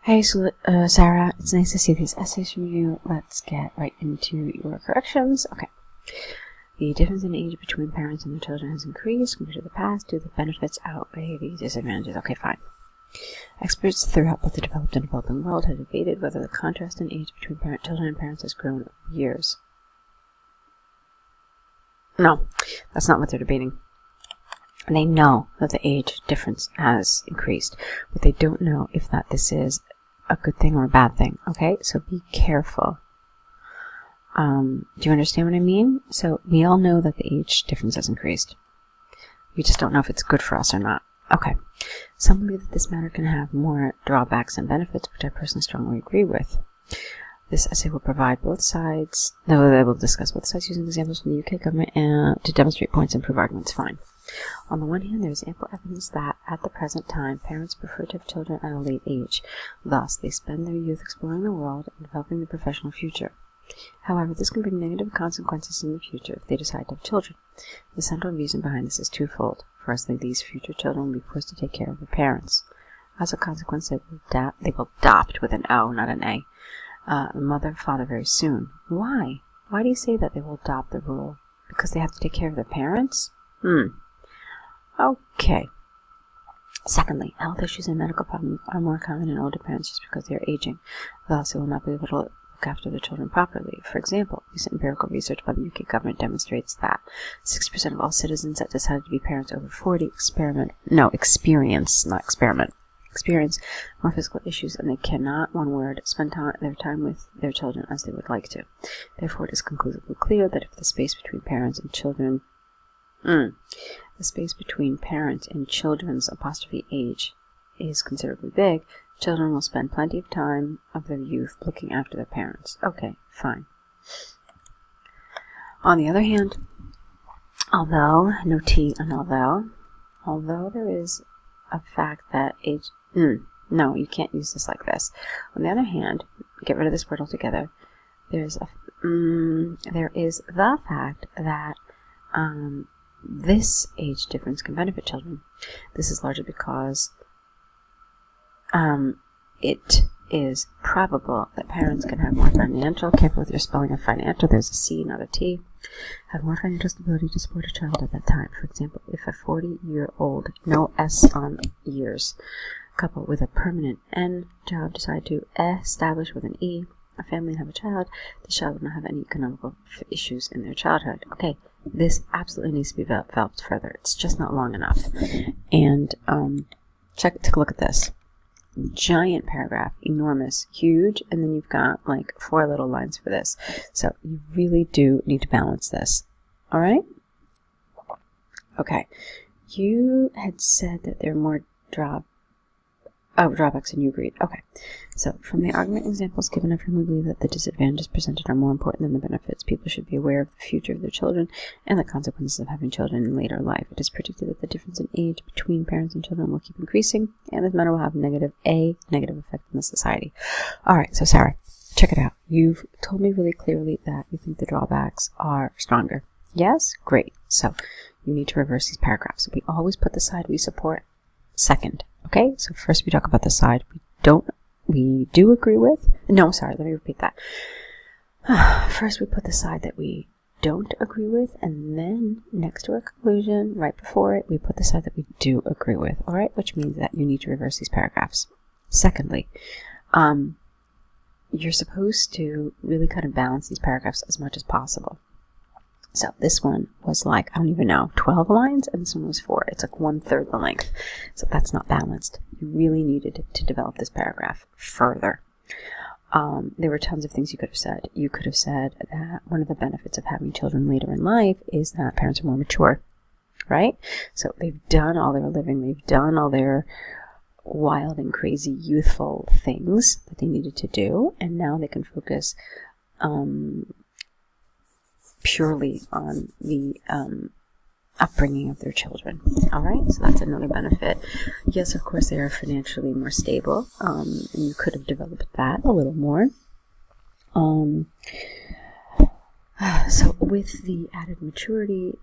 Hey, Sarah, it's nice to see these essays from you. Let's get right into your corrections. Okay. The difference in age between parents and their children has increased compared to the past. Do the benefits outweigh the disadvantages? Okay, fine. Experts throughout both the developed and developing world have debated whether the contrast in age between children and parents has grown over years. No, that's not what they're debating. They know that the age difference has increased, but they don't know if this is a good thing or a bad thing, okay? So be careful. Do you understand what I mean? So we all know that the age difference has increased. We just don't know if it's good for us or not. Okay. Some believe that this matter can have more drawbacks than benefits, which I personally strongly agree with. This essay will provide both sides. No, they will discuss both sides using examples from the UK government to demonstrate points and prove arguments. Fine. On the one hand, there is ample evidence that, at the present time, parents prefer to have children at a late age. Thus, they spend their youth exploring the world and developing their professional future. However, this can bring negative consequences in the future if they decide to have children. The central reason behind this is twofold. Firstly, these future children will be forced to take care of their parents. As a consequence, they will adopt, with an O, not an A, mother and father very soon. Why? Why do you say that they will adopt the rule? Because they have to take care of their parents? Okay. Secondly, health issues and medical problems are more common in older parents just because they are aging. Thus, they will not be able to look after their children properly. For example, recent empirical research by the UK government demonstrates that 60% of all citizens that decided to be parents over 40 experience more physical issues, and they cannot, one word, spend their time with their children as they would like to. Therefore, it is conclusively clear that if the space between parents and children's apostrophe age is considerably big, children will spend plenty of time of their youth looking after their parents. Okay, fine. On the other hand, although there is a fact that age... no, you can't use this like this. On the other hand, get rid of this word altogether. There is the fact that this age difference can benefit children. This is largely because it is probable that parents can have more financial, careful with your spelling of financial, there's a C, not a T, have more financial stability to support a child at that time. For example, if a 40-year-old, no S on years, couple with a permanent N job decide to establish with an E a family and have a child, the child will not have any economical issues in their childhood. Okay, this absolutely needs to be developed further. It's just not long enough. And take a look at this. Giant paragraph, enormous, huge, and then you've got like 4 little lines for this. So you really do need to balance this. All right? Okay. You had said that there are more drawbacks, and you agreed. Okay. So, from the argument examples given, I firmly believe that the disadvantages presented are more important than the benefits. People should be aware of the future of their children and the consequences of having children in later life. It is predicted that the difference in age between parents and children will keep increasing, and this matter will have a negative effect on the society. Alright, so Sarah, check it out. You've told me really clearly that you think the drawbacks are stronger. Yes? Great. So, you need to reverse these paragraphs. We always put the side we support second. Okay, so first we talk about the side we do agree with. No, sorry, let me repeat that. First we put the side that we don't agree with, and then next to our conclusion, right before it, we put the side that we do agree with. Alright, which means that you need to reverse these paragraphs. Secondly, you're supposed to really kind of balance these paragraphs as much as possible. So this one was like, I don't even know, 12 lines, and this one was 4. It's like 1/3 the length. So that's not balanced. You really needed to develop this paragraph further. There were tons of things you could have said. You could have said that one of the benefits of having children later in life is that parents are more mature, right? So they've done all their living, they've done all their wild and crazy youthful things that they needed to do, and now they can focus purely on the upbringing of their children. Alright, so that's another benefit. Yes, of course, they are financially more stable, and you could have developed that a little more. So with the added maturity,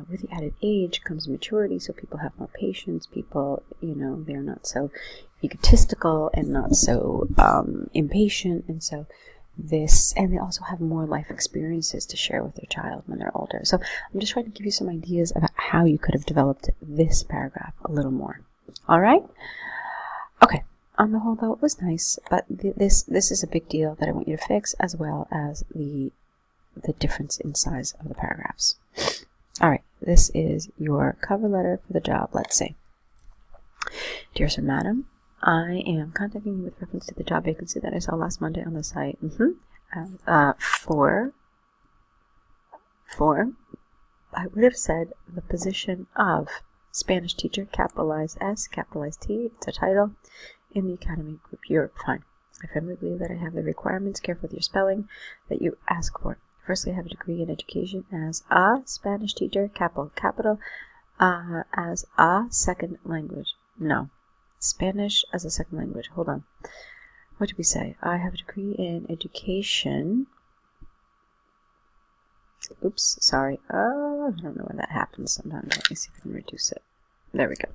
with the added age comes maturity, so people have more patience. People, they're not so egotistical and not so impatient, and so and they also have more life experiences to share with their child when they're older. So I'm just trying to give you some ideas about how you could have developed this paragraph a little more. All right? Okay. On the whole, though, it was nice, but this is a big deal that I want you to fix, as well as the difference in size of the paragraphs. All right, this is your cover letter for the job. Let's see. Dear Sir, Madam, I am contacting you with reference to the job vacancy that I saw last Monday on the site. For I would have said the position of Spanish teacher, capitalized S, capitalized T. It's a title in the Academy Group Europe. Fine. I firmly believe that I have the requirements, careful with your spelling, that you ask for. Firstly, I have a degree in education as a Spanish teacher, capital, as a second language. No. Spanish as a second language. Hold on. What did we say? I have a degree in education. Oops, sorry. I don't know when that happens sometimes. Let me see if I can reduce it. There we go.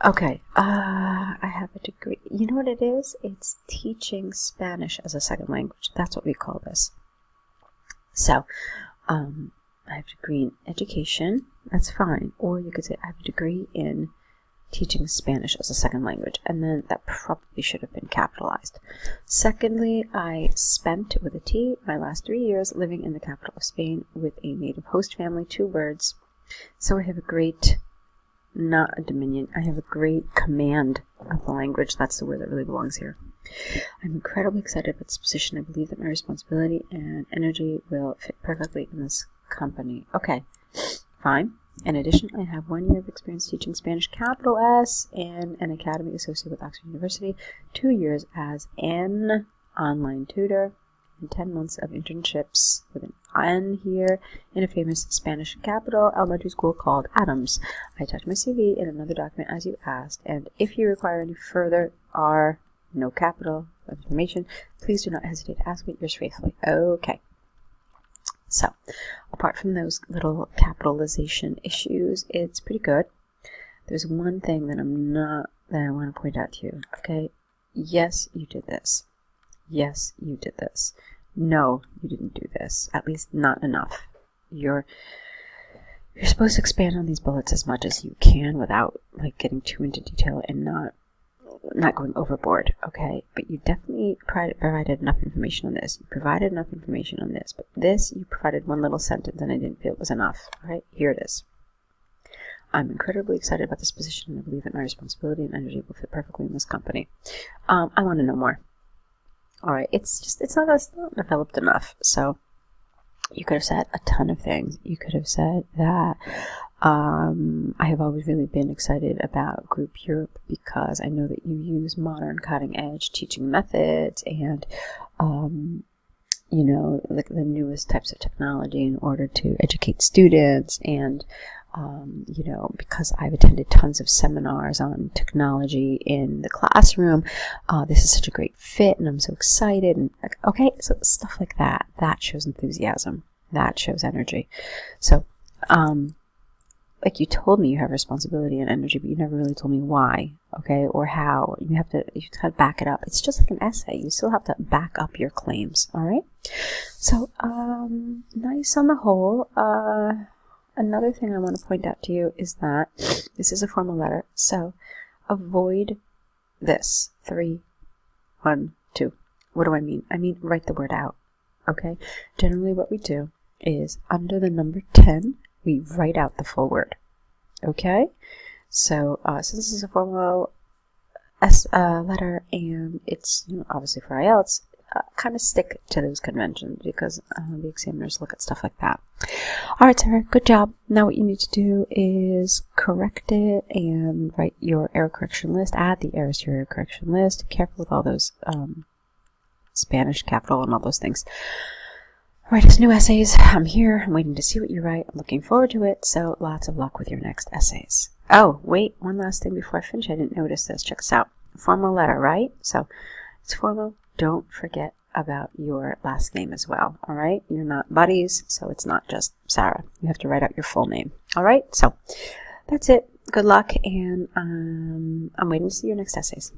Okay. I have a degree. You know what it is? It's teaching Spanish as a second language. That's what we call this. So, I have a degree in education. That's fine. Or you could say I have a degree in teaching Spanish as a second language, and then that probably should have been capitalized. Secondly, I spent, with a T, my last 3 years living in the capital of Spain with a native host family, 2 words. So I have a great, not a dominion, I have a great command of the language. That's the word that really belongs here. I'm incredibly excited about this position. I believe that my responsibility and energy will fit perfectly in this company. Okay, fine. In addition, I have 1 year of experience teaching Spanish, capital S, and an academy associated with Oxford University, 2 years as an online tutor, and 10 months of internships with an N here in a famous Spanish capital elementary school called Adams. I attached my CV in another document as you asked, and if you require any further no capital information, please do not hesitate to ask me. Yours faithfully. Okay. So, apart from those little capitalization issues, it's pretty good. There's one thing that I want to point out to you, okay? Yes, you did this. Yes, you did this. No, you didn't do this. At least not enough. You're supposed to expand on these bullets as much as you can without getting too into detail and not going overboard, okay? But you definitely provided enough information on this. You provided enough information on this, but this, you provided one little sentence and I didn't feel it was enough. All right, here it is. I'm incredibly excited about this position and I believe that my responsibility and energy will fit perfectly in this company. I want to know more. All right, it's not developed enough. So you could have said a ton of things. You could have said that I have always really been excited about Group Europe because I know that you use modern cutting-edge teaching methods and, the newest types of technology in order to educate students. And, because I've attended tons of seminars on technology in the classroom, this is such a great fit and I'm so excited. And okay, so stuff like that shows enthusiasm. That shows energy. So, you told me you have responsibility and energy, but you never really told me why, okay, or how. You have to back it up. It's just like an essay. You still have to back up your claims, all right? So, nice on the whole. Another thing I want to point out to you is that this is a formal letter, so avoid this. 3, 1, 2. What do I mean? I mean, write the word out, okay? Generally what we do is under the number 10, we write out the full word, okay? So, since this is a formal letter and it's obviously for IELTS, kind of stick to those conventions because the examiners look at stuff like that. All right, Sarah, good job. Now what you need to do is correct it and write your error correction list. Add the errors to your error correction list. Careful with all those Spanish capital and all those things. Write us new essays. I'm here. I'm waiting to see what you write. I'm looking forward to it. So lots of luck with your next essays. Oh, wait, one last thing before I finish. I didn't notice this. Check this out. Formal letter, right? So it's formal. Don't forget about your last name as well. All right. You're not buddies, so it's not just Sara. You have to write out your full name. All right. So that's it. Good luck, and I'm waiting to see your next essays.